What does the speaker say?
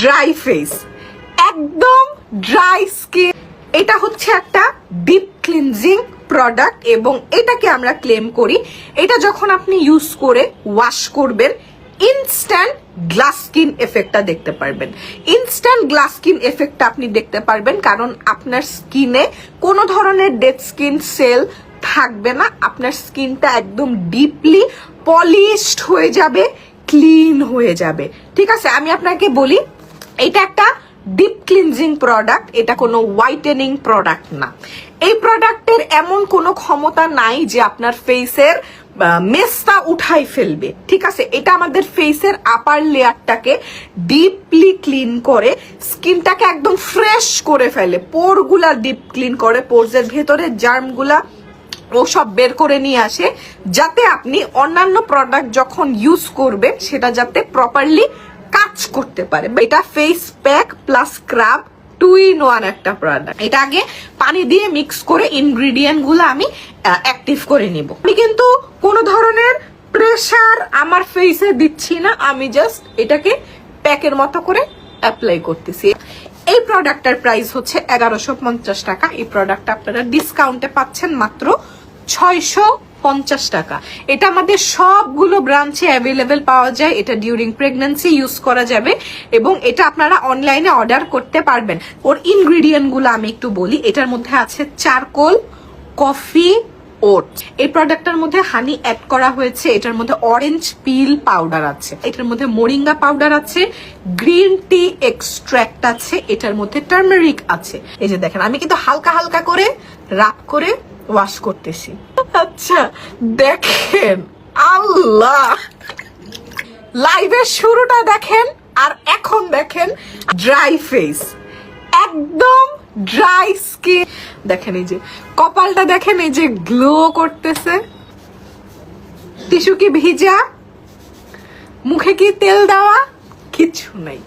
Dry face, একদম dry skin, এটা হচ্ছে একটা ডিপ ক্লিনজিং প্রোডাক্ট এবং এটাকে আমরা ক্লেম করি এটা যখন আপনি ইউজ করে ওয়াশ করবেন ইনস্ট্যান্ট গ্লাস স্কিন এফেক্টটা দেখতে পারবেন। ইনস্ট্যান্ট গ্লাস স্কিন এফেক্টটা আপনি দেখতে পারবেন কারণ আপনার স্কিনে কোনো ধরনের ডেড স্কিন সেল থাকবে না, আপনার স্কিনটা একদম ডিপলি পলিশড হয়ে যাবে, ক্লিন হয়ে যাবে। ঠিক আছে, আমি আপনাকে বলি এটা একটা ডিপ ক্লিনজিং প্রোডাক্ট, এটা কোনো হোয়াইটেনিং প্রোডাক্ট না। এই প্রোডাক্টের এমন কোনো ক্ষমতা নাই যে আপনার ফেসের মেসটা উঠাই ফেলবে। ঠিক আছে, এটা আমাদের ফেসের আপার লেয়ারটাকে ডিপলি ক্লিন করে, স্কিনটাকে একদম ফ্রেশ করে ফেলে, পোরগুলা ডিপ ক্লিন করে, পোরসের ভেতরে জার্মগুলা ও সব বের করে নিয়ে আসে, যাতে আপনি অন্যান্য প্রোডাক্ট যখন ইউজ করবেন সেটা যাতে প্রপারলি কাজ করতে পারে। এটা face pack plus scrub 2 in 1 একটা প্রোডাক্ট। এটা আগে পানি দিয়ে মিক্স করে ইনগ্রিডিয়েন্ট গুলো আমি অ্যাক্টিভ করে নিব। আমি কিন্তু কোনো ধরনের প্রেসার আমার ফেসে দিচ্ছি না, আমি জাস্ট এটাকে প্যাকের মতো করে অ্যাপ্লাই করতেছি। এই প্রোডাক্টটার প্রাইস হচ্ছে 1150 টাকা। এই প্রোডাক্টটা আপনারা ডিসকাউন্টে পাচ্ছেন মাত্র 650 টাকা। এটা আমাদের সবগুলো ব্রাঞ্চে অ্যাভেলেবেল পাওয়া যায়। এটা ডিউরিং প্রেগন্যান্সি ইউজ করা যাবে এবং এটা আপনারা অনলাইনে অর্ডার করতে পারবেন। ওর ইনগ্রিডিয়েন্ট গুলো আমি একটু বলি। এটার মধ্যে আছে চারকোল, কফি, ওটস। এই প্রোডাক্টটার মধ্যে হানি অ্যাড করা হয়েছে, এটার মধ্যে অরেঞ্জ পিল পাউডার আছে, এটার মধ্যে মোরিঙ্গা পাউডার আছে, গ্রিন টি এক্সট্রাক্ট আছে, এটার মধ্যে টার্মেরিক আছে। এই যে দেখেন আমি কিন্তু হালকা হালকা করে রাব করে ওয়াশ করতেছি। আচ্ছা দেখেন, আল্লাহ, লাইভের শুরুটা দেখেন আর এখন দেখেন ড্রাই ফেস, একদম ড্রাই স্কিন। দেখেন এই যে কপালটা দেখেন, এই যে গ্লো করতেছে, টিস্যু কি ভিজা, মুখে কি তেল দেওয়া, কিচ্ছু নাই।